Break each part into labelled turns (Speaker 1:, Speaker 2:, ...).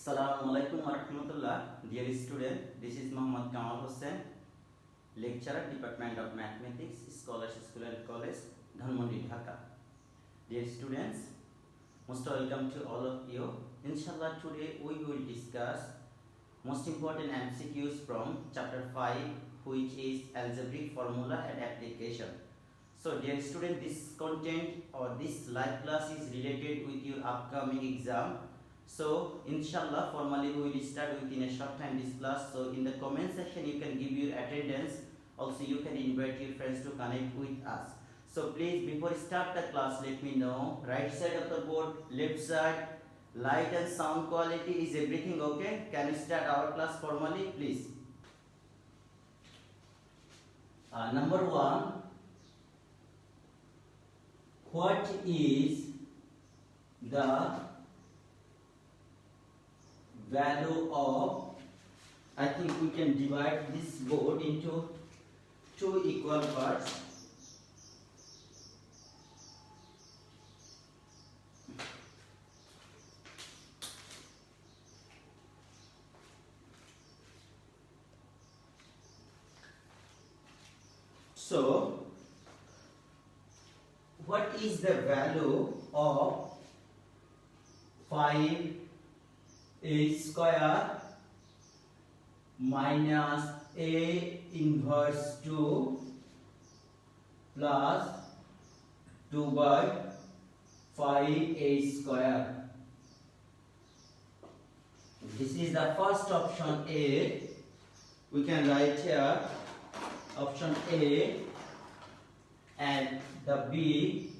Speaker 1: Assalamualaikum warahmatullah. Dear student, this is Muhammad Kamal Hussain, lecturer, Department of Mathematics, Scholars School and College, Dhanmondi, Dhaka. Dear students, most welcome to all of you. Inshallah, today we will discuss most important MCQs from chapter 5, which is algebraic formula and application. So dear student, this content or this live class is related with your upcoming exam. So inshallah, formally we will start within a short time this class. So in the comment section you can give your attendance. Also you can invite your friends to connect with us. So please, before start the class, let me know right side of the board, left side, light and sound quality, is everything okay? Can we start our class formally, please? Number 1, what is the value of, I think we can divide this board into two equal parts. So, what is the value of 5a square minus a inverse 2 plus 2 by 5a square? This is the first option A. We can write here option A, and the B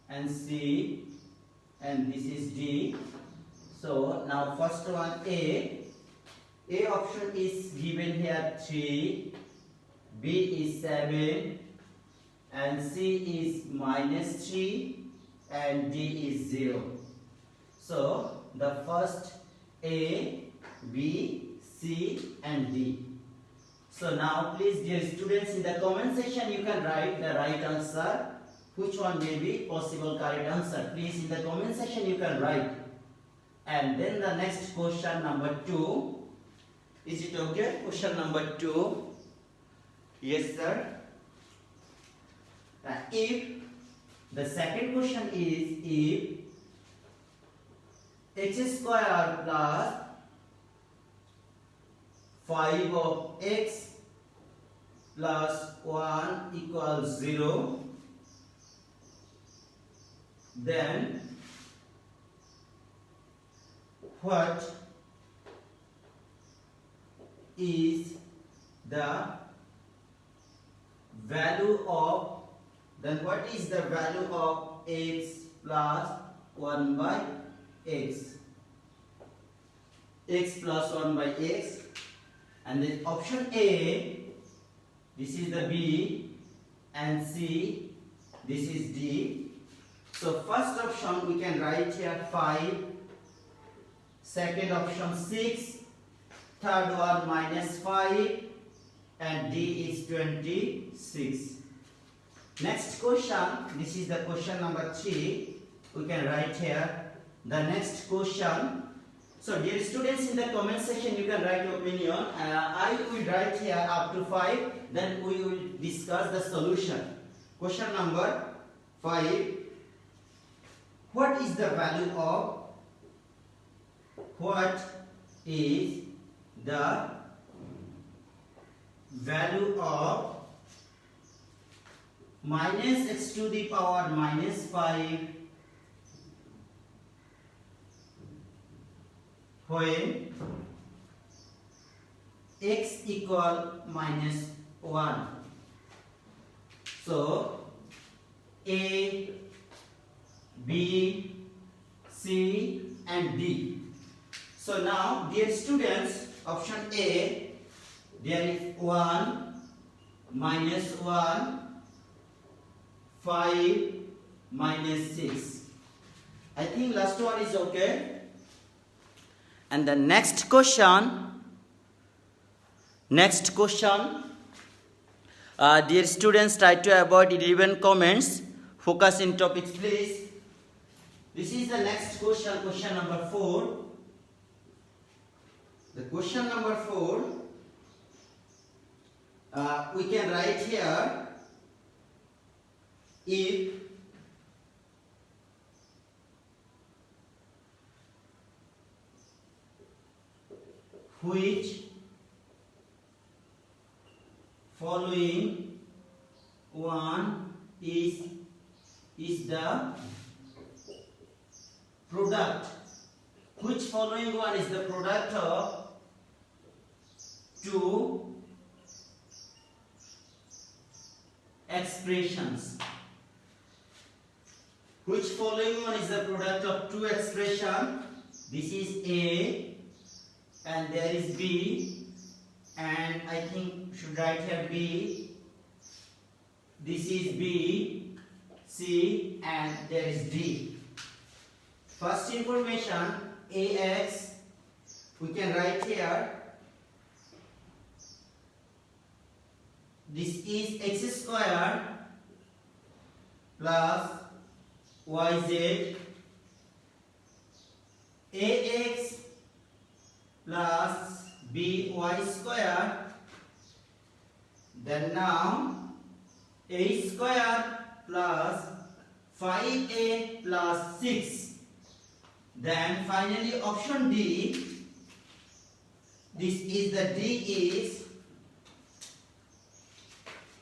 Speaker 1: and C, and this is D. So now first one A option is given here 3, B is 7, and C is minus 3, and D is 0. So the first A, B, C and D. So now please, dear students, in the comment section you can write the right answer. Which one may be possible correct answer? Please, in the comment section you can write. And then the next question number 2. Is it okay? Question number 2. Yes, sir. If the second question is if x square plus 5 of x plus 1 equals 0, then what is the value of x plus 1 by x? X plus 1 by x, and then option A, this is the B, and C, this is D. So first option we can write here 5, second option 6, third one minus 5, and D is 26. Next question, this is the question number 3. We can write here the next question. So dear students, in the comment section you can write your opinion. I will write here up to 5, then we will discuss the solution. Question number 5. What is the value of minus x to the power minus 5 when x equal minus 1? So A, B, C and D. So now, dear students, option A, there is 1, minus 1, 5, minus 6. I think last one is okay. And the next question, dear students, try to avoid irrelevant comments. Focus in topics, please. This is the next question, question number 4. question number 4, we can write here if which following one is the product, which following one is the product of two expressions. Which following one is the product of two expressions? This is A and there is B, and I think should write here B. This is B, C, and there is D. First information, AX, we can write here. This is x square plus yz. AX plus by square. Then now a square plus 5a plus 6. Then finally option D. This is the D is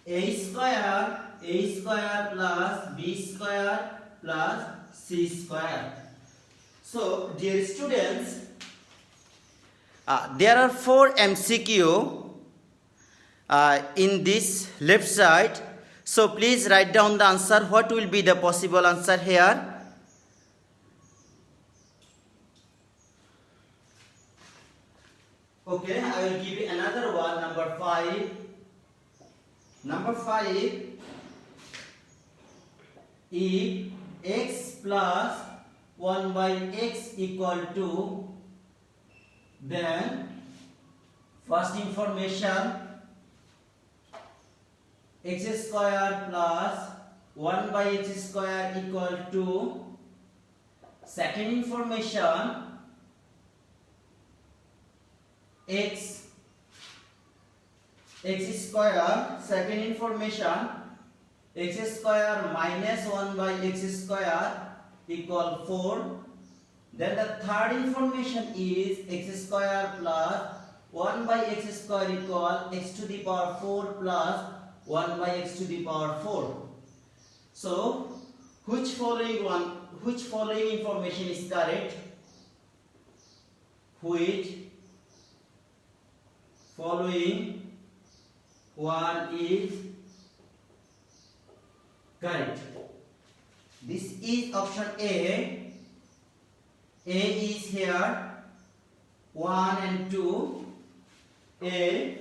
Speaker 1: a square plus b square plus c square. So dear students, there are 4 MCQ in this left side. So please write down the answer. What will be the possible answer here? Okay, I will give you another one, number 5. Number 5, if x plus 1 by x equal to, then first information, x square plus 1 by x square equal to, second information, x square, second information, x square minus 1 by x square equal 4. Then the third information is x square plus 1 by x square equal x to the power 4 plus 1 by x to the power 4. So which following information is correct? Which following one is correct? This is option A. A is here 1 and 2. A,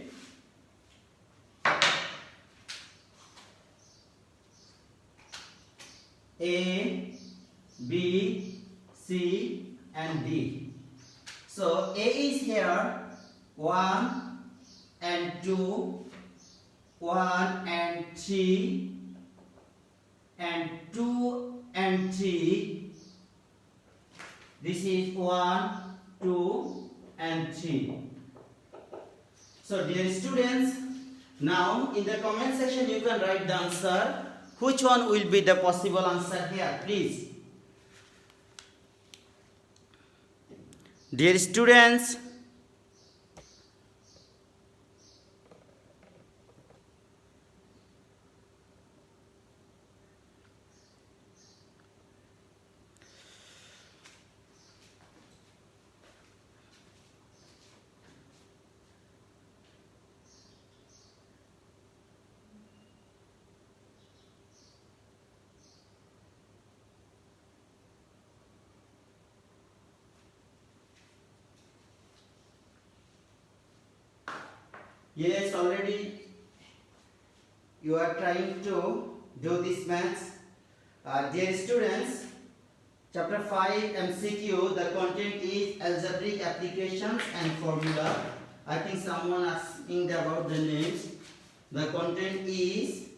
Speaker 1: B, C and D. So A is here 1 and 2, 1 and 3, and 2 and 3. This is 1, 2 and 3. So dear students, now in the comment section you can write the answer. Which one will be the possible answer here, please? Dear students, yes, already you are trying to do this maths. Dear students, chapter 5 MCQ, the content is algebraic applications and formula. I think someone asking about the names. The content is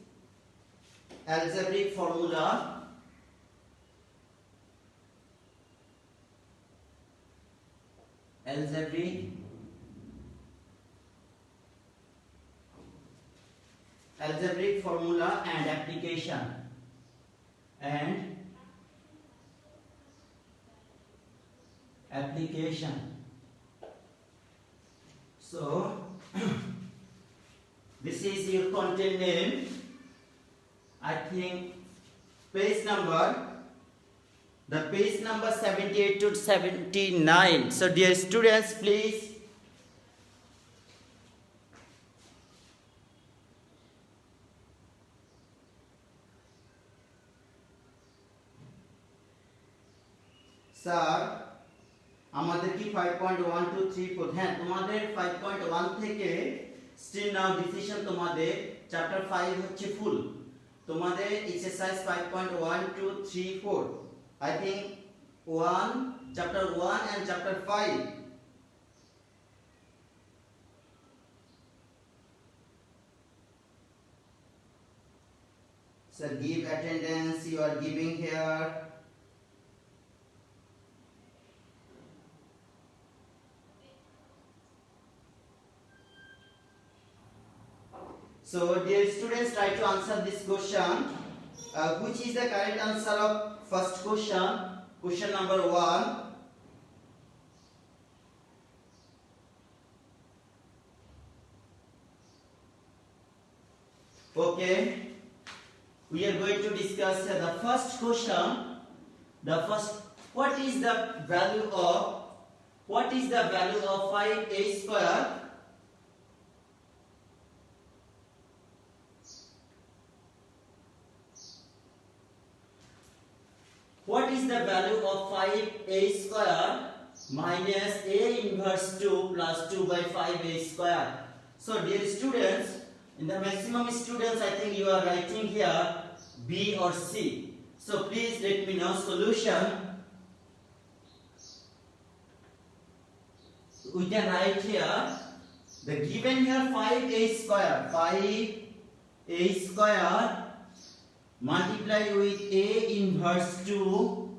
Speaker 1: algebraic formula, algebraic algebraic formula and application. And application. So this is your content name. I think page number, the page number 78 to 79. So dear students, please sir আমাদের কি 5.1 2 3 4 হ্যাঁ তোমাদের 5.1 থেকে still now decision তোমাদের chapter 5 হচ্ছে ফুল তোমাদের exercise 5.1 2 3 4 I think 1 chapter 1 and chapter 5 so give attendance you are giving here. So dear students, try to answer this question. Which is the correct answer of first question? Question number 1. Okay, we are going to discuss the first question. What is the value of 5a square? What is the value of 5a square minus a inverse 2 plus 2 by 5a square? So dear students, in the maximum students I think you are writing here B or C. So please let me know solution. We can write here the given here 5a square multiply with a inverse 2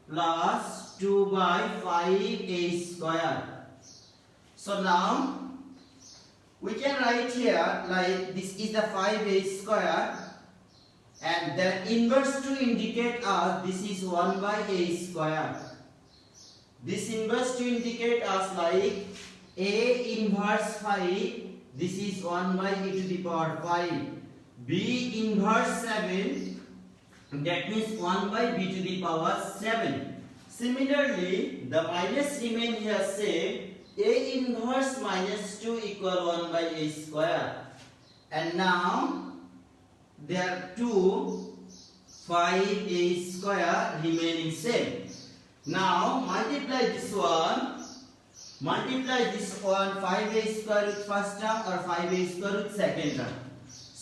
Speaker 1: plus 2 by 5a square. So now we can write here like this is the 5a square and the inverse 2 indicate us this is 1 by a square. This inverse 2 indicate us like a inverse 5 this is 1 by e to the power 5. B inverse 7 that means 1 by b to the power 7. Similarly, the minus remain here say a inverse minus 2 equal 1 by a square. And now there are 2 5a square remaining same. Now multiply this one 5a square with first term or 5a square with second term.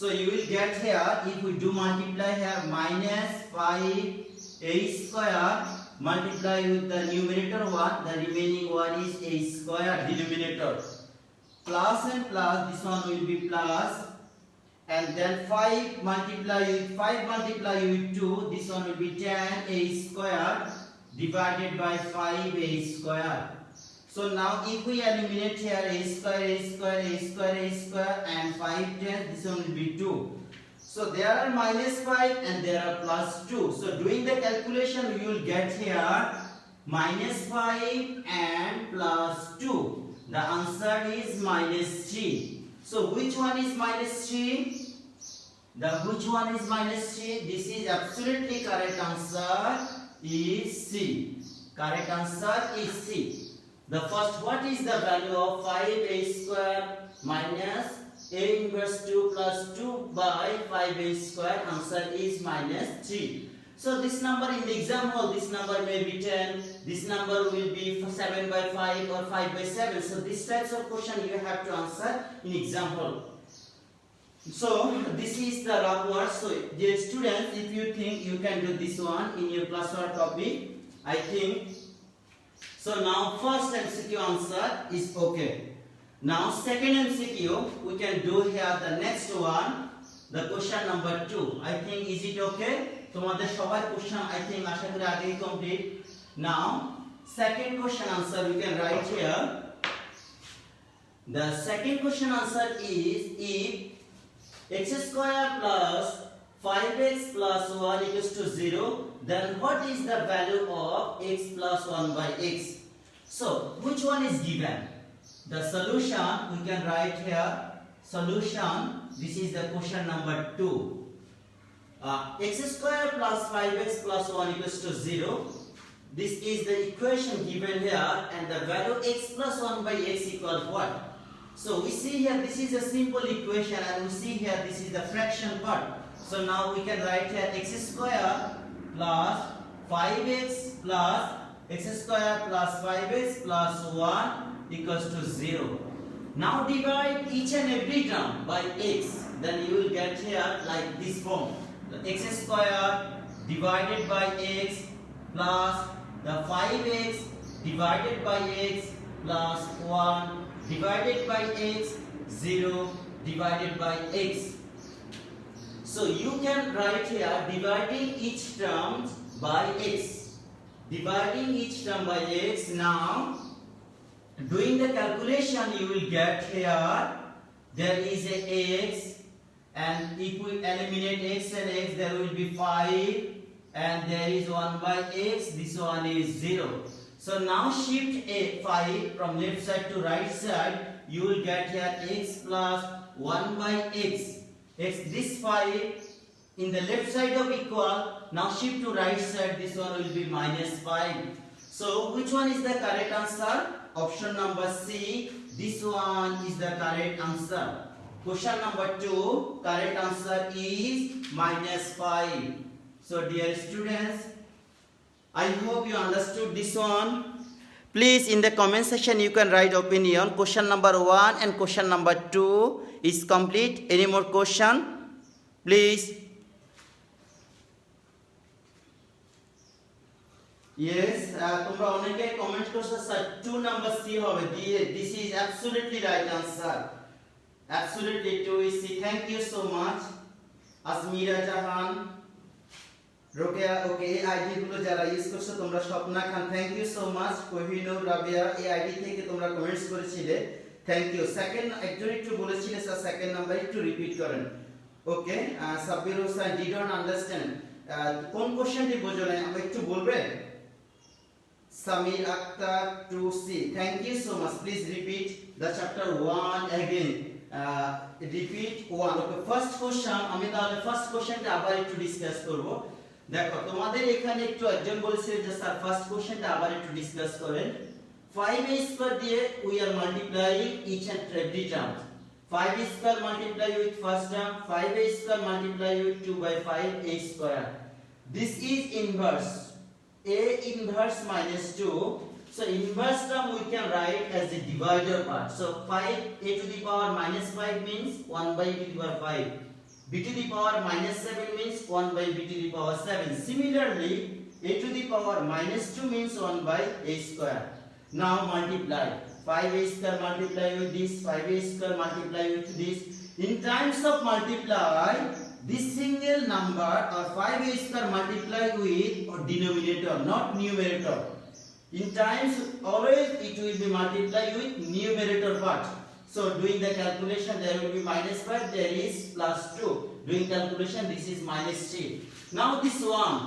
Speaker 1: So you will get here if we do multiply here minus 5a square multiply with the numerator 1 the remaining one is a square denominator plus and plus this one will be plus and then 5 multiply with 2 this one will be 10a square divided by 5a square. So now if we eliminate here a square and 5 10 this one will be 2. So there are minus 5 and there are plus 2. So doing the calculation we will get here minus 5 and plus 2. The answer is minus 3. So which one is minus 3? Which one is minus 3? This is absolutely correct answer is C. Correct answer is C. The first, what is the value of 5a square minus a inverse 2 plus 2 by 5a square? Answer is minus 3. So this number in the example, this number may be 10, this number will be 7 by 5 or 5 by 7. So this types of question you have to answer in example. So this is the rough word. So dear students, if you think you can do this one in your classwork topic, I think. So now first MCQ answer is okay. Now second MCQ we can do here the next one, the question number 2. I think is it okay? তোমাদের সবার question I think আশা করি আগেই complete. Now second question answer we can write here. The second question answer is if x square plus 5x plus 1 equals to 0, then what is the value of x plus 1 by x? So which one is given? The solution we can write here. Solution, this is the question number 2. X square plus 5x plus 1 equals to 0. This is the equation given here, and the value x plus 1 by x equals what? So we see here this is a simple equation, and we see here this is the fraction part. So now we can write here x square plus 5x plus x square plus 5x plus 1 equals to 0. Now divide each and every term by x, then you will get here like this form. The x square divided by x plus the 5x divided by x plus 1 divided by x, 0 divided by x. So you can write here dividing each term by x. Dividing each term by x. Now doing the calculation, you will get here there is a x, and if we eliminate x and x, there will be 5, and there is 1 by x. This one is 0. So now shift a 5 from left side to right side. You will get here x plus 1 by x. This 5 in the left side of equal. Now shift to right side. This one will be minus 5. So which one is the correct answer? Option number C. This one is the correct answer. Question number 2. Correct answer is minus 5. So dear students, I hope you understood this one. Please in the comment section you can write opinion. Question number 1 and question number 2 is complete. Any more question? Please. Yes, তোমরা অনেকে comment করছো sir 2 number C হবে। This is absolutely right answer. Absolutely 2 is C. Thank you so much. Asmira Jahan, Rokeya, okay এই ID গুলো যারা use করছো তোমরা Swapna Khan, thank you so much. Kohinoor Rabia, এই আইডি থেকে তোমরা কমেন্টস করেছিলে, থ্যাংক ইউ। সেকেন্ড একজন একটু বলেছিলে স্যার সেকেন্ড নাম্বার একটু রিপিট করেন। Okay, Sabbir Hossain, didn't understand, কোন কোশ্চেনটি বুঝো না আমরা একটু বলবে? Samir Akhtar 2C, thank you so much. Please repeat the chapter 1 again. Repeat 1। Okay, first question আমি তাহলে ফার্স্ট কোশ্চেনটা আবার একটু ডিসকাস করব। দেখো তোমাদের এখানে একটু একজন বলেছে যে স্যার ফার্স্ট কোশ্চেনটা আবার একটু ডিসকাস করেন। 5a স্কয়ার দিয়ে we are multiplying each and every term. 5a square multiply with first term, 5a square multiply with 2/5a square. This is inverse. A inverse minus 2. So inverse term we can write as the divider part. So 5a to the power minus 5 means 1 by b to the power 5. b to the power minus 7 means 1 by b to the power 7. Similarly, a to the power minus 2 means 1 by a square. Now multiply. 5a square multiply with this, 5a square multiply with this. In times of multiply, this single number or 5a square multiply with or denominator, not numerator. In times always it will be multiplied with numerator part. So doing the calculation there will be minus 5, there is plus 2. Doing calculation this is minus 3. Now this one,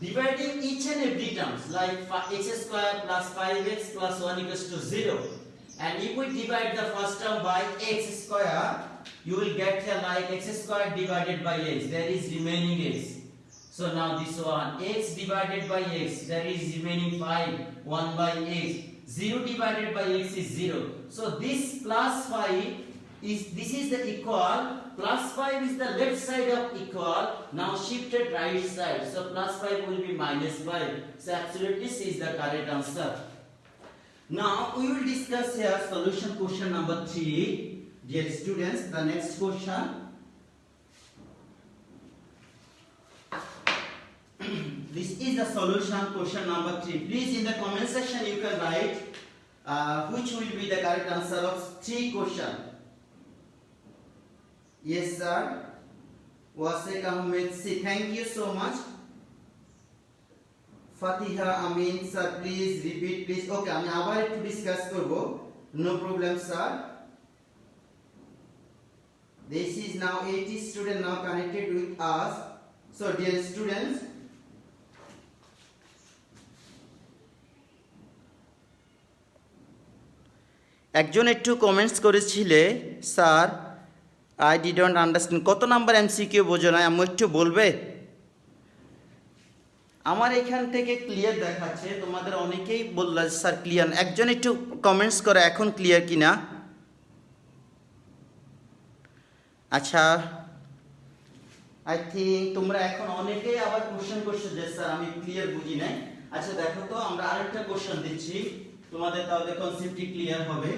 Speaker 1: dividing each and every terms like x square plus 5x plus 1 equals to 0. And if we divide the first term by x square, you will get here like x square divided by x, there is remaining x. So now this one, x divided by x, there is remaining 5, 1 by x. 0 divided by x is 0. So this plus 5 is, this is the equal, plus 5 is the left side of equal, now shifted right side. So plus 5 will be minus 5. So absolutely C is the correct answer. Now we will discuss here solution question number 3. Dear students, the next question. This is the solution question number 3. Please in the comment section you can write which will be the correct answer of 3 question. Yes sir. Wasik Ahmed C. Thank you so much. Fatiha Amin sir, please repeat please. Okay, আমি আবার একটু discuss করব। No problem sir. This is now 80 students now connected with us. So dear students, একজন একটু comments করেছিলে sir I didn't understand, কত number MCQ বোঝো না, আমি একটু বলবে? আমার এখান থেকে ক্লিয়ার দেখাচ্ছে, তোমাদের অনেকেই বললো স্যার ক্লিয়ার। একজন একটু কমেন্টস করো এখন ক্লিয়ার কিনা। আচ্ছা, আই থিঙ্ক তোমরা এখন অনেকেই আবার কোশ্চেন করছো যে স্যার আমি ক্লিয়ার বুঝি নাই। আচ্ছা দেখো তো, আমরা আরেকটা কোশ্চেন দিচ্ছি, তোমাদের তাহলে কনসেপ্টটি ক্লিয়ার হবে।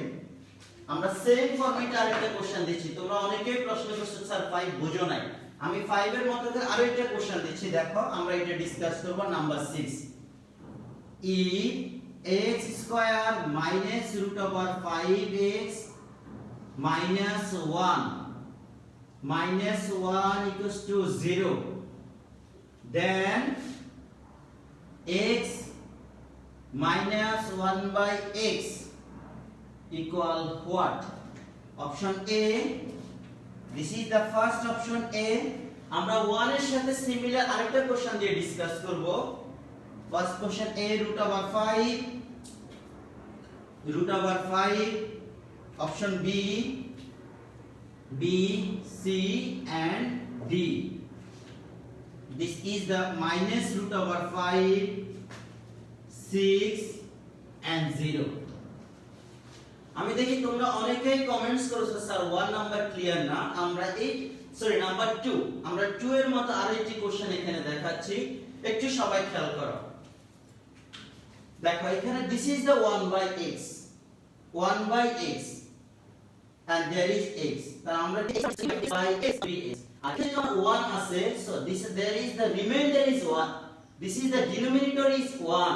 Speaker 1: আমরা সেম ফরম্যাটে আরেকটা কোশ্চেন দিচ্ছি। তোমরা অনেকেই প্রশ্ন করছো স্যার 5 বুঝো নাই, আমি 5 এর মতো করে আরেকটা কোশ্চেন দিচ্ছি। দেখো আমরা এটা ডিসকাস করব। Number 6, if x square minus root over 5x minus 1 equals to 0, then x minus 1 by x equal what? Option A, this is the first option A. আমরা 1 এর সাথে সিমিলার আরেকটা কোশ্চেন দিয়ে ডিসকাস করব। First question A, root over 5, option B, C and D. This is the minus root over 5, 6 and 0. আমি দেখি তোমরা অনেকেই কমেন্টস করেছো স্যার 1 নাম্বার ক্লিয়ার না, আমরা নাম্বার 2, আমরা 2 এর মতো আরেকটি কোশ্চেন এখানে দেখাচ্ছি, একটু সবাই খেয়াল করো। দেখো এখানে this is the 1 by x and there is x, তাহলে আমরা by x আর যখন 1 আছে, so there is the remainder is 1, this is the denominator is 1,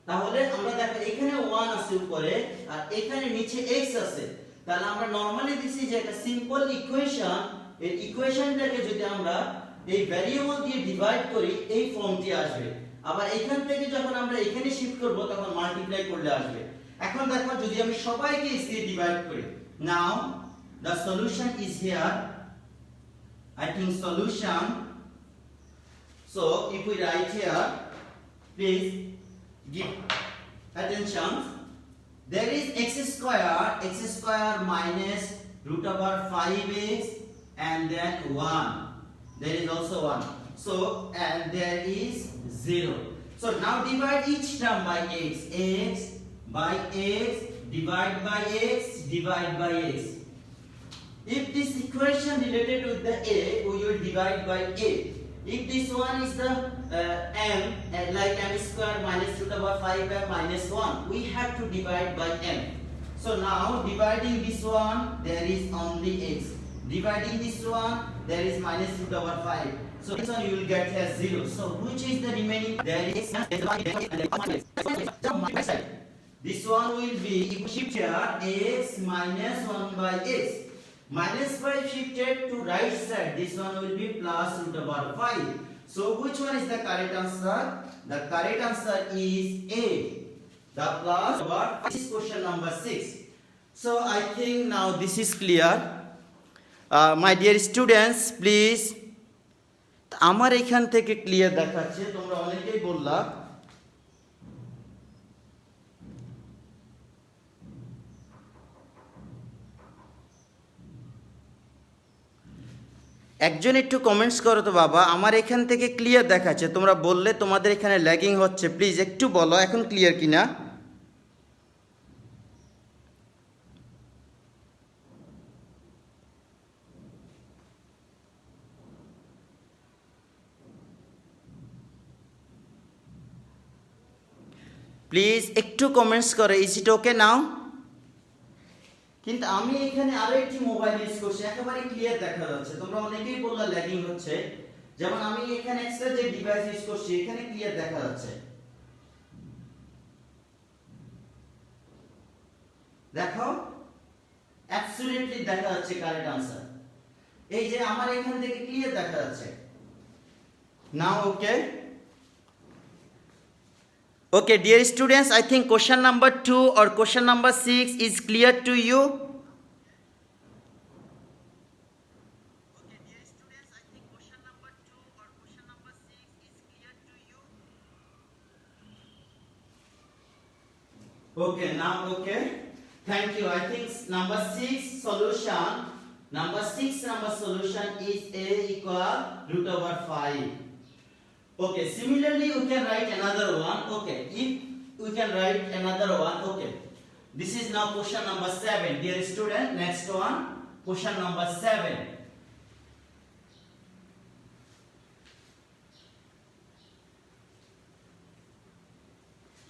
Speaker 1: তাহলে আমরা দেখো এখানে 1 আছে উপরে আর এখানে নিচে x আছে, তাহলে আমরা নরমালি দিছি যে একটা সিম্পল ইকুয়েশন, এই ইকুয়েশনটাকে যদি আমরা এই ভ্যারিয়েবল দিয়ে ডিভাইড করি এই ফর্মটি আসবে, আবার এখান থেকে যখন আমরা এখানে শিফট করব তখন মাল্টিপ্লাই করলে আসবে। এখন দেখো যদি আমি সবাইকে x দিয়ে ডিভাইড করি, নাও the solution is here, I think solution, so if we write here, please give attention, there is x square minus root over 5x and then 1, there is also 1, so and there is 0, so now divide each term by x by x, divide by x, divide by x. If this equation related with the a, we will divide by a. If this one is the m, like m square minus root over 5m minus 1, we have to divide by m. So now dividing this one, there is only x. Dividing this one, there is minus root over 5. So this one you will get here 0. So which is the remaining? There is this one will be, if you shift here, x minus 1 by x. Minus 5 shifted to right side, this one will be plus root over 5. So which one is the correct answer? The correct answer is A, the plus over. This is question number 6. So I think now this is clear. My dear students, please, আমার এখান থেকে clear দেখাচ্ছে, তোমরা অনেকেই বললা একজন একটু comments করো তো বাবা, আমার এখান থেকে ক্লিয়ার দেখাচ্ছে, তোমরা বললে তোমাদের এখানে ল্যাগিং হচ্ছে, প্লিজ একটু বলো এখন ক্লিয়ার কিনা। প্লিজ একটু কমেন্টস করো, ইজ ইট ওকে নাও? কিন্তু আমি এখানে আরো একটি মোবাইল ইউজ করছি, একেবারে ক্লিয়ার দেখা যাচ্ছে, তোমরা অনেকেই বললা ল্যাগিং হচ্ছে, যেমন আমি এখানে এক্সট্রা যে ডিভাইস ইউজ করছি এখানে ক্লিয়ার দেখা যাচ্ছে। দেখো অ্যাবসলিউটলি দেখা যাচ্ছে কারেক্ট আনসার, এই যে আমার এখান থেকে ক্লিয়ার দেখা যাচ্ছে। নাও ওকে, okay dear students, I think question number 2 or question number 6 is clear to you. Okay, now okay. Thank you. I think number 6 solution. Number solution is a equal root over 5. Okay, similarly we can write another one. Okay, if we can write another one. Okay, this is now question number 7. Dear student, next one, question number 7.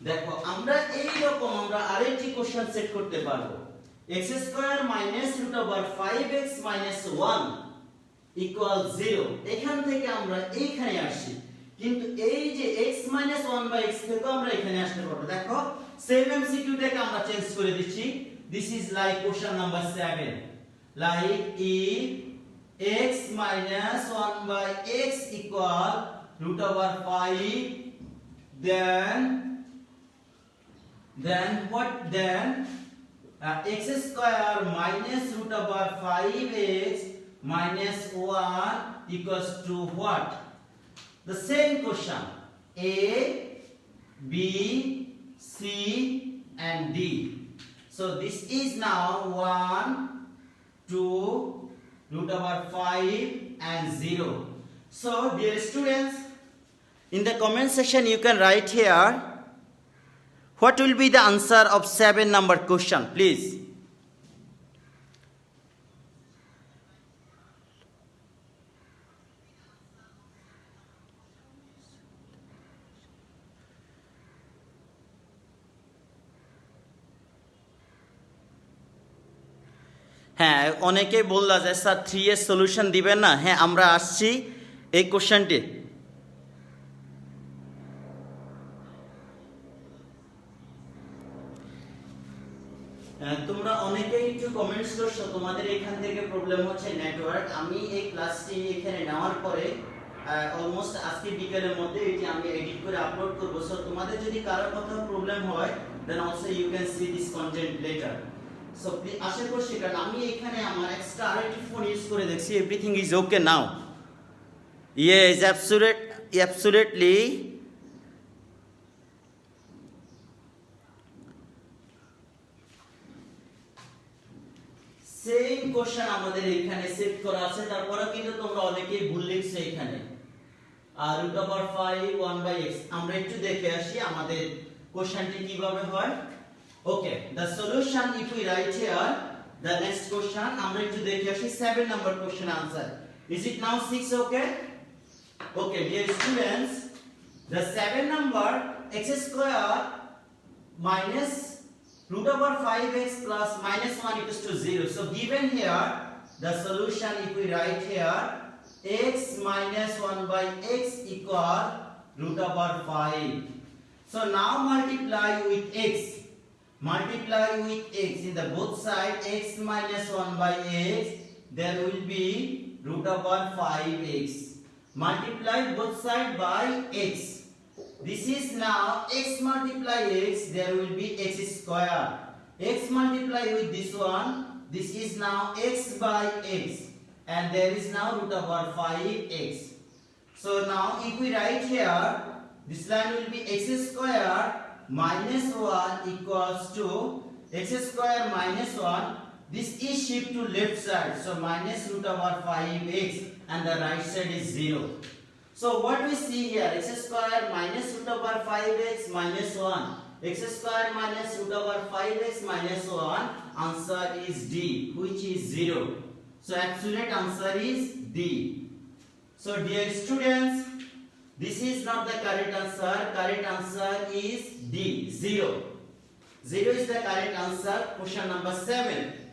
Speaker 1: দেখো আমরা এই রকম আমরা আরেকটি question set করতে পারবো x square minus root over 5x minus 1 equal 0। এখান থেকে আমরা এইখানে আসি, কিন্তু এই যে x মাইনাস 1 বাই x থেকে আমরা এখানে আসতে পারবো। দেখো সেম এমসিকিউ টাকে আমরা চেঞ্জ করে দিচ্ছি। This is like question number 7, like if x minus 1 by x equal root over 5, then what, then x square minus root over 5x minus 1 equals to what? The same question, a, b, c and d. So this is now 1, 2, root over 5 and 0. So dear students, in the comment section you can write here what will be the answer of 7 number question, please. হ্যাঁ, অনেকেই বললা যে sir 3 এর solution দিবেন না। হ্যাঁ, আমরা আসছি এই কোশ্চেনটি। তোমরা অনেকেই একটু কমেন্টস করছো তোমাদের এখান থেকে প্রবলেম হচ্ছে নেটওয়ার্ক। আমি এই ক্লাসটি এখানে নেওয়ার পরে অলমোস্ট আজকে বিকেলের মধ্যে এটি আমি এডিট করে আপলোড করব। সো তোমাদের যদি কারো কোথাও প্রবলেম হয় then also you can see this content later. So আশা করছি, কারণ আমি এখানে আমার এক্সট্রা আরেকটি ফোন ইউজ করে দেখছি, everything is okay now. Yes, absolutely. Same question আমাদের এখানে সেট করা আছে, তারপরে কিন্তু তোমরা অনেকেই ভুল লিখছো এখানে। আর root over 5 1 by x, আমরা একটু দেখে আসি আমাদের কোশ্চেনটি কিভাবে হয়। ওকে, the solution if we write here the next question, আমরা একটু দেখে আসি 7 number question answer. Is it now 6? Okay, okay dear students, the 7 number x square minus root over 5x plus minus 1 equals to 0. So given here the solution, if we write here x minus 1 by x equal root over 5. So now multiply with x. Multiply with x in the both side, x minus 1 by x, there will be root over 5x. Multiply both side by x. This is now x multiply x, there will be x square. X multiply with this one, this is now x by x, and there is now root over 5x. So now if we write here, this line will be x square minus 1 equals to x square minus 1. This is shift to left side, so minus root over 5x, and the right side is 0. So what we see here, x square minus root over 5x minus 1, x square minus root over 5x minus 1, answer is D, which is 0. So absolute answer is D. So dear students, this is not the correct answer is D, 0. 0 is the correct answer, question number 7.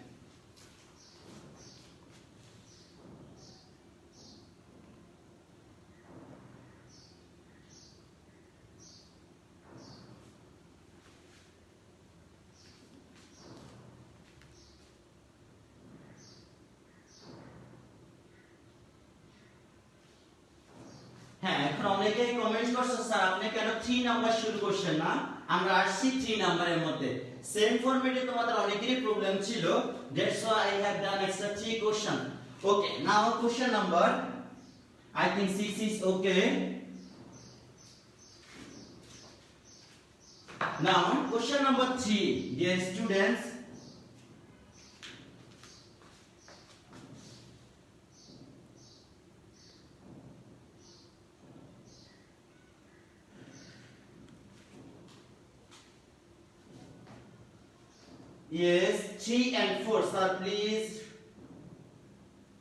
Speaker 1: হ্যাঁ, এখন অনেকেই comment করছে sir আপনি কেন 3 number শুরু করছেন না। আমরা আসছি 3 নাম্বারের মধ্যে। সেম ফরম্যাটে তোমাদের অনেকেরই প্রবলেম ছিল, that's why I have done extra 3 question. Okay, now question number I think 6 is okay. Now question number 3, dear students. Yes, 3 and 4. Sir, please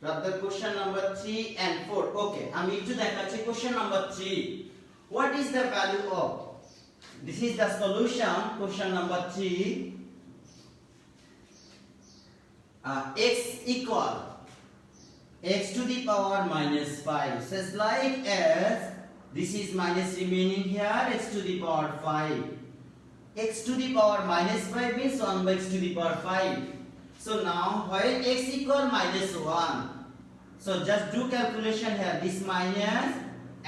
Speaker 1: write the question number 3 and 4. Okay, আমি একটু দেখাচ্ছি question number 3. What is the value of? This is the solution. Question number 3. X equal x to the power minus 5. Says like as this is minus remaining here, x to the power 5. X to the power minus 5 means 1 by x to the power 5. So now while x equal minus 1, so just do calculation here, this minus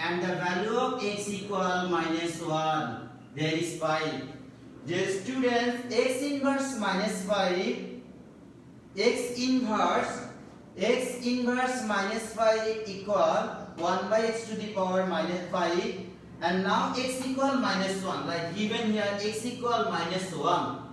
Speaker 1: and the value of x equal minus 1, there is 5. Dear students, x inverse minus 5, x inverse minus 5 equal 1 by x to the power minus 5. And now x equal minus 1, like given here x equal minus 1.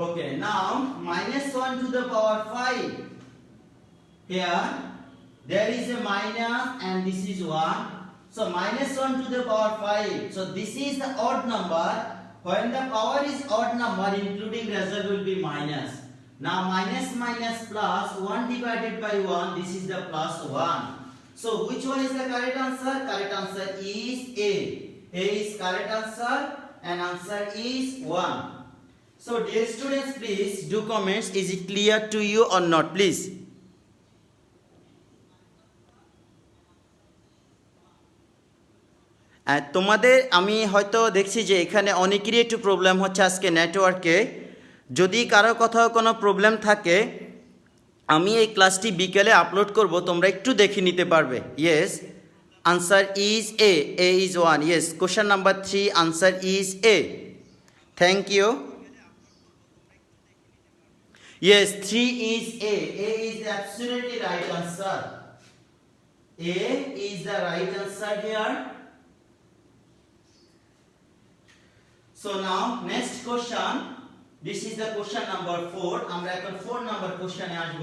Speaker 1: Okay, now minus 1 to the power 5. Here there is a minus and this is 1. So minus 1 to the power 5. So this is the odd number. When the power is odd number, including result will be minus. Now minus minus plus 1 divided by 1, this is the plus 1. So which one is the correct answer? Correct answer is A. A is correct answer and answer is 1. So dear students, please do comments. Is it clear to you or not, please? তোমাদের আমি হয়তো দেখছি যে এখানে অনেকেরই একটু problem হচ্ছে আজকে নেটওয়ার্কে। যদি কারো কোথাও কোনো প্রবলেম থাকে আমি এই ক্লাসটি বিকেলে আপলোড করব, তোমরা একটু দেখে নিতে পারবে। Yes, answer is A, A is 1। Yes, question number 3 answer is A. Thank you. Yes, 3 is A. A is the absolutely right answer. A is the right answer here. So now next question. This is the question number 4. আমরা এখন 4 number question এ আসব।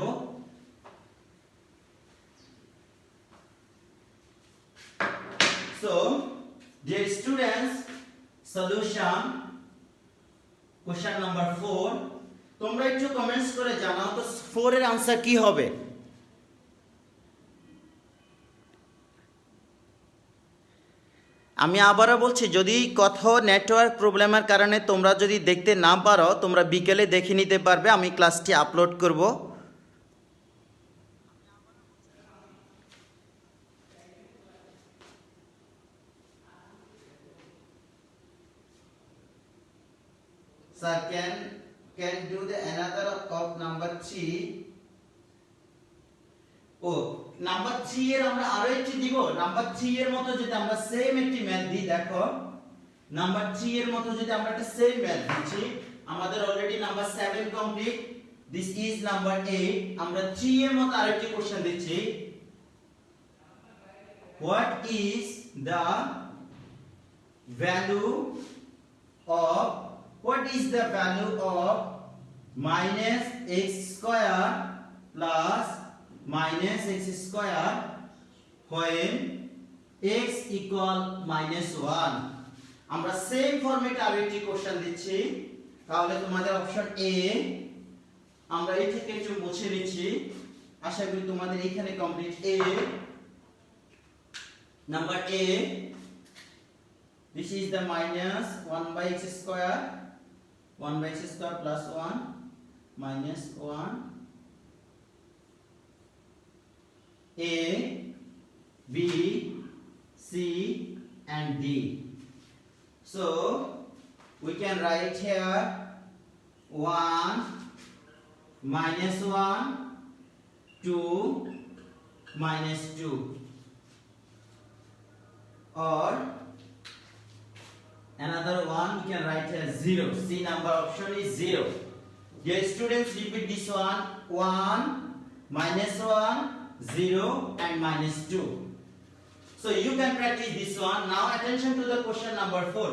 Speaker 1: So dear students, solution question number 4. তোমরা একটু comments করে জানাও তো 4 এর answer কি হবে। আমি আবারও বলছি, যদি কোথাও নেটওয়ার্ক প্রবলেমের কারণে তোমরা যদি দেখতে না পারো, তোমরা বিকেলে দেখে নিতে পারবে, আমি ক্লাসটি আপলোড করব। Sir, can do the another of number 3. ও নাম্বার 3 এর আমরা আরো একটি দিব। নাম্বার 3 এর মতো যদি আমরা সেম একটি ম্যাথ দিই, দেখো নাম্বার 3 এর মতো যদি আমরা একটা সেম ম্যাথ দিচ্ছি, আমাদের already number 7 complete, this is number 8। আমরা 3 এর মতো আরেকটি কোশ্চেন দিচ্ছি। What is the value of minus x square plus minus x square when x equal minus 1? আমরা সেম ফরম্যাটে আরেকটি কোশ্চেন দিচ্ছি। তাহলে তোমাদের অপশন এ, আমরা এই থেকে একটু মুছে নিচ্ছি, আশা করি তোমাদের এখানে complete. A number A, this is the minus 1 by x square, 1 by x square plus 1 minus 1, A, B, C and D. So we can write here 1 minus 1, 2 minus 2, or another one we can write as 0. C number option is 0. Dear students, repeat this one. 1 -1, 0 and -2. So you can practice this one. Now attention to the question number 4.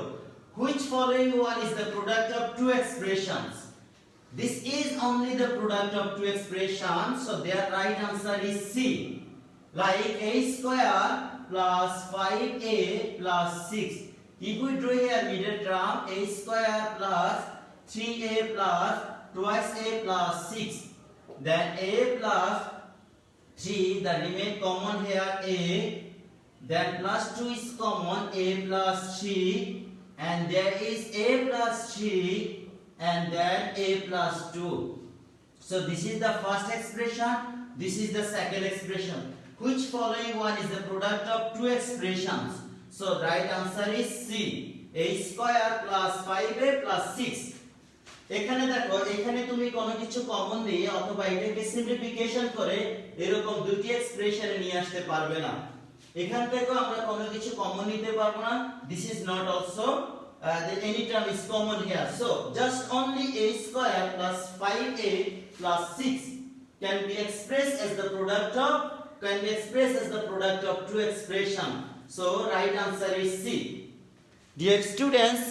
Speaker 1: Which following one is the product of two expressions? This is only the product of two expressions, so their right answer is C. Like a square plus 5a plus 6. If we draw here middle term, a square plus 3a plus twice a plus 6, then a plus 3, the remain common here a, then plus 2 is common, a plus 3, and there is a plus 3 and then a plus 2. So this is the first expression, this is the second expression. Which following one is the product of two expressions? So right answer is C. A square plus 5a plus 6. এখানে দেখো, এখানে তুমি কোনো কিছু common দিয়ে অথবা এটাকে simplification করে এরকম দুটি এক্সপ্রেশনে নিয়ে আসতে পারবে না। এখান থেকেও আমরা কোনো কিছু কমন নিতে পারবো না। This is not also any term is common here. So just only a square plus 5a plus 6 can be expressed as the product of two expression. So right answer is C. Dear students,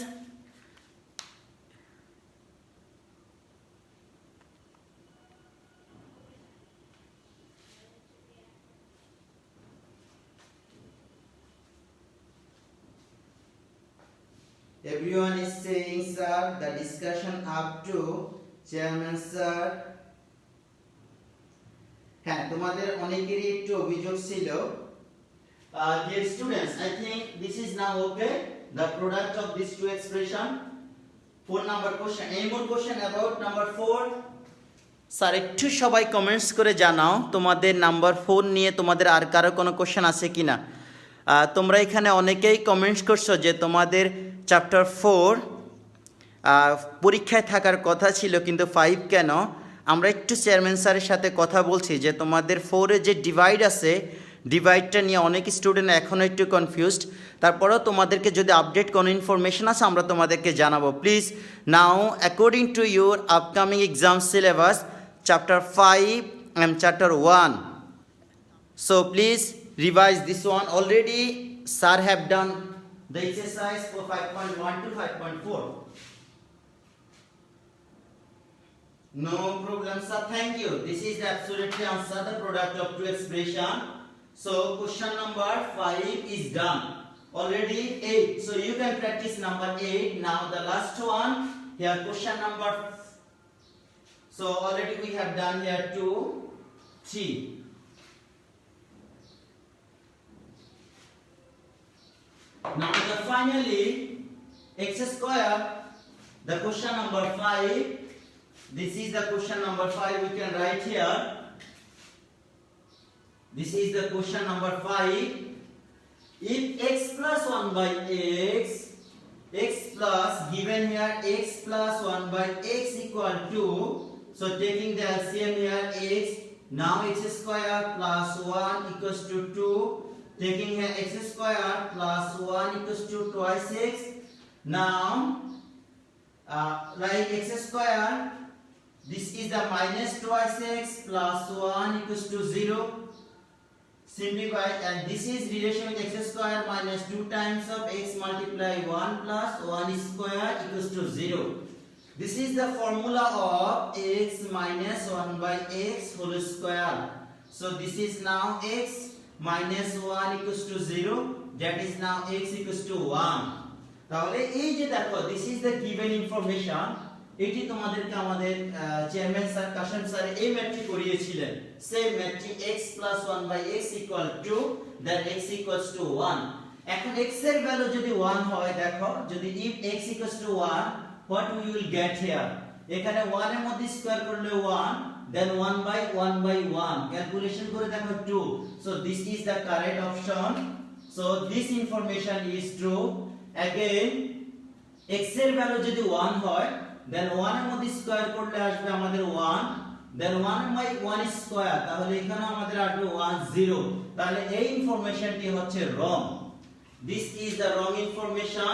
Speaker 1: everyone is saying, sir, the discussion up to chairman sir. হ্যাঁ, তোমাদের অনেকেরই একটু অভিযোগ ছিল। Dear students, I think this is now okay. The product of these two expression. 4 number question. Any more question about number 4? Sir, একটু সবাই comments করে জানাও তোমাদের নাম্বার 4 নিয়ে তোমাদের আর কারো কোনো কোশ্চেন আছে কিনা। তোমরা এখানে অনেকেই কমেন্টস করছো যে তোমাদের চ্যাপ্টার 4 পরীক্ষায় থাকার কথা ছিল কিন্তু 5 কেন। আমরা একটু চেয়ারম্যান স্যারের সাথে কথা বলছি যে তোমাদের 4-এ যে ডিভাইড আছে, ডিভাইডটা নিয়ে অনেক স্টুডেন্ট এখনও একটু কনফিউজড। তারপরেও তোমাদেরকে যদি আপডেট কোনো ইনফরমেশন আছে আমরা তোমাদেরকে জানাবো। Please now according to your upcoming exam syllabus, chapter 5 and chapter 1. So please revise this one. Already sir have done the exercise for 5.1 to 5.4. No problem, sir. Thank you. This is the absolutely answer, the product of two expression. So question number 5 is done. Already 8. So you can practice number 8. Now the last one. Here question number. So already we have done here 2, 3. Now finally x square, the question number 5. This is the question number 5. We can write here. This is the question number 5. If x plus 1 by x plus given here x plus 1 by x equal to, so taking the LCM here x, now x square plus 1 equals to 2. Taking here x square plus 1 equals to twice x. Now, like x square, this is the minus twice x plus 1 equals to 0. Simplify, and this is relation with x square minus 2 times of x multiply 1 plus 1 square equals to 0. This is the formula of x minus 1 by x whole square. So this is now x minus 1 equals to 0, that is now x equals to 1. তাহলে এই যে দেখো, this is the given information. এটি তোমাদেরকে আমাদের chairman sir Kashem sir এই ম্যাথটি করিয়েছিলেন। সেম ম্যাথটি x plus 1 by x equal to, then x equals to 1. এখন x এর ভ্যালু যদি 1 হয়, দেখো যদি if x equals to 1, what we will get here? এখানে 1 এর মধ্যে স্কয়ার করলে 1, then 1 by 1 calculation করে দেখো 2. So this is the correct option. So this information is true. Again x এর ভ্যালু যদি 1 হয়, then 1 এর মধ্যে স্কয়ার করলে আসবে আমাদের 1, then 1 by 1 স্কয়ার, তাহলে এখানে আমাদের আসবে 1 0। তাহলে এই ইনফরমেশনটি হচ্ছে wrong. This is the wrong information.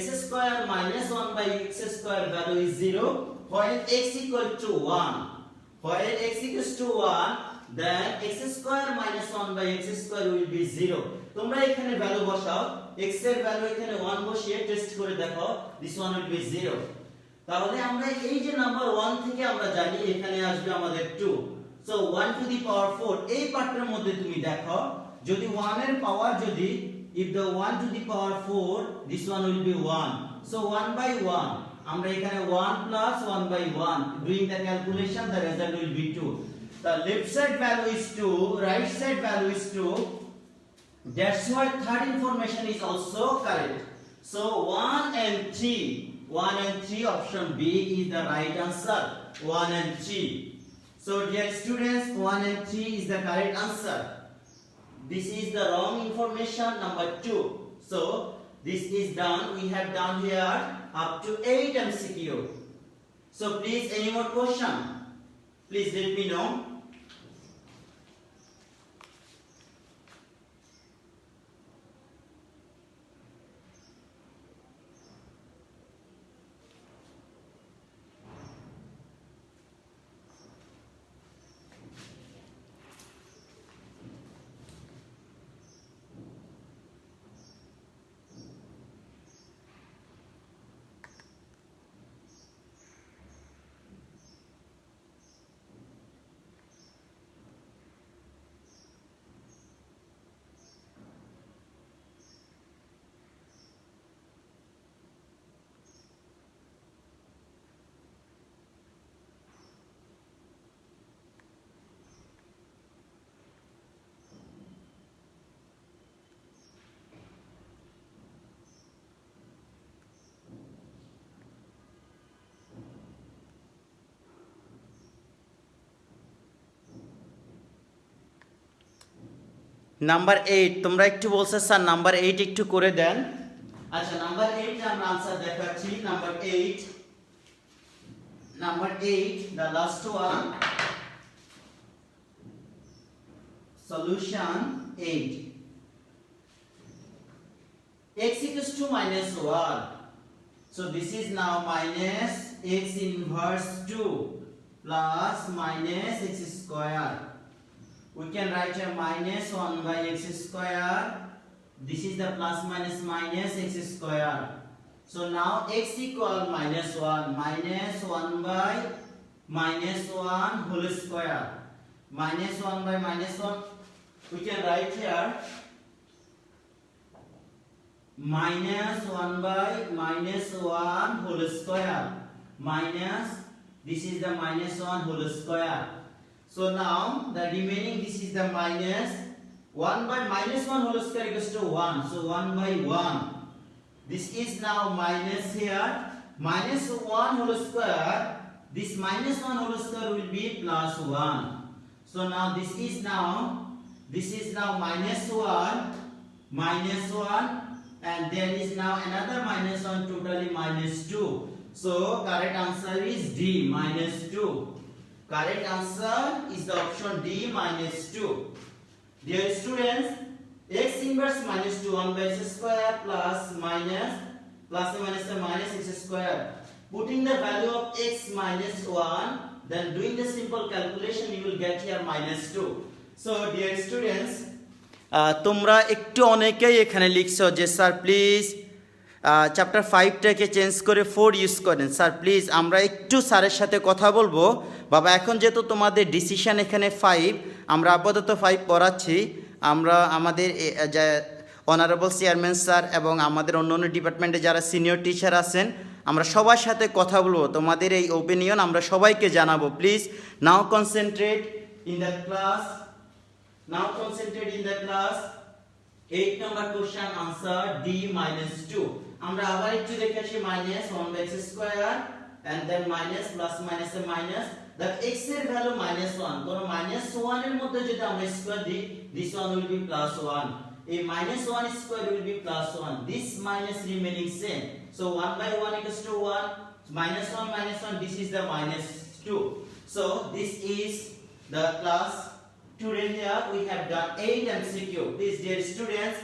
Speaker 1: X square minus 1 by x square value is 0 while x equal to 1. While x equals to 1, then x square minus 1 by x square will be 0. তোমরা এখানে value বসাও, x এর value এখানে 1 বসিয়ে test করে দেখো, this one will be 0. তাহলে আমরা এই যে নাম্বার 1 থেকে আমরা জানি এখানে আসবে আমাদের 2. সো 1 to the power 4 এই পার্টের মধ্যে তুমি দেখো, যদি 1 এর পাওয়ার যদি if the 1 to the power 4 this one will be 1. So 1 by 1 আমরা এখানে 1 plus 1 by 1 doing the calculation the result will be 2. The left side value is 2, right side value is 2. That's why third information is also correct. So 1 and 3 option B is the right answer. 1 and 3. So dear students, 1 and 3 is the correct answer. This is the wrong information number 2. So this is done. We have done here up to 8 MCQ. So please, any more question? Please let me know. Number 8 তোমরা একটু বলছো sir number 8 একটু করে দেন। আচ্ছা number 8 আমরা answer দেখাচ্ছি। Number 8 the last one, solution 8. X equals to minus 1, so this is now minus x inverse 2 plus minus x square. We can write a minus 1 by x square. This is the plus minus minus x square. So now x equal minus 1 by minus 1 whole square. Minus 1 by minus 1. We can write here minus 1 by minus 1 whole square. Minus, this is the minus 1 whole square. So now the remaining, this is the minus 1 by minus 1 whole square equals to 1. So 1 by 1. This is now minus here. Minus 1 whole square. This minus 1 whole square will be plus 1. So now this is now minus 1, and there is now another minus 1, totally minus 2. So correct answer is D, minus 2. Correct answer is the option D, minus 2. Dear students, x inverse minus 2, 1 by x square plus minus x square. Putting the value of x minus 1, then doing the simple calculation, you will get here minus 2. So dear students, তোমরা একটু অনেকেই এখানে লিখছো যে sir please chapter 5টাকে change করে 4 use করেন। Sir please আমরা একটু স্যারের সাথে কথা বলবো বাবা। এখন যেহেতু তোমাদের ডিসিশন এখানে 5, আমরা আপাতত 5 পড়াচ্ছি। আমরা আমাদের যে অনারেবল চেয়ারম্যান স্যার এবং আমাদের অন্য অন্য ডিপার্টমেন্টে যারা সিনিয়র টিচার আছেন, আমরা সবার সাথে কথা বলবো। তোমাদের এই ওপিনিয়ন আমরা সবাইকে জানাবো। Please now concentrate in the class. Eight number question answer D, minus 2. আমরা আবার একটু দেখে আসি minus 1 by x square and then minus plus minus a minus. The x এর ভ্যালু minus 1, কোন minus 1 এর মধ্যে যদি আমরা স্কয়ার দিই, this one will be plus 1. A minus 1 square will be plus 1. This minus remaining same. So 1 by 1 equals to 1. Minus 1, this is the minus 2. So this is the class. Today here we have done 8 MCQ. Please dear students,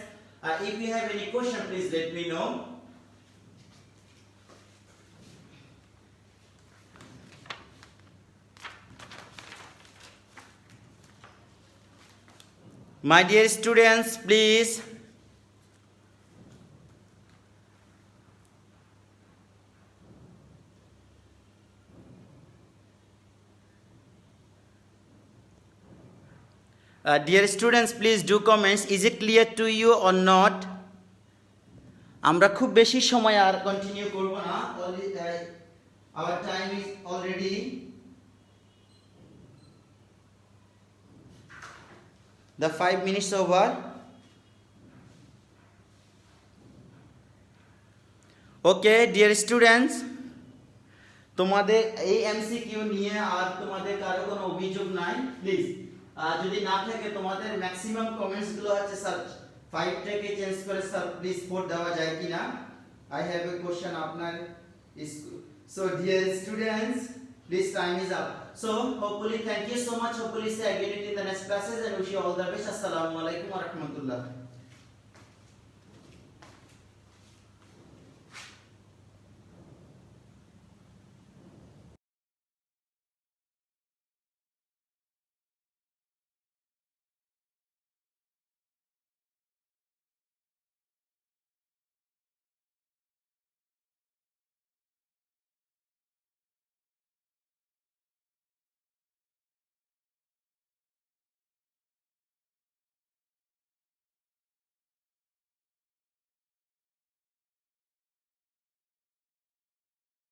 Speaker 1: if you have any question, please let me know. My dear students, please dear students, please do comments. Is it clear to you or not? আমরা খুব বেশি সময় আর continue করব না। Our time is already the 5 minutes over. Okay, dear students, তোমাদের এই MCQ নিয়ে আর তোমাদের কারো কোনো অভিযোগ নাই প্লিজ। যদি না থাকে তোমাদের ম্যাক্সিমাম কমেন্টস গুলো আছে স্যার 5 টাকে চেঞ্জ করে স্যার প্লিজ 4 দেওয়া যায় কিনা। I have a question আপনার so dear students, this time is up. So hopefully thank you so much. Hopefully see you again in the next classes and wish you all the best. Assalamu alaikum wa rahmatullah.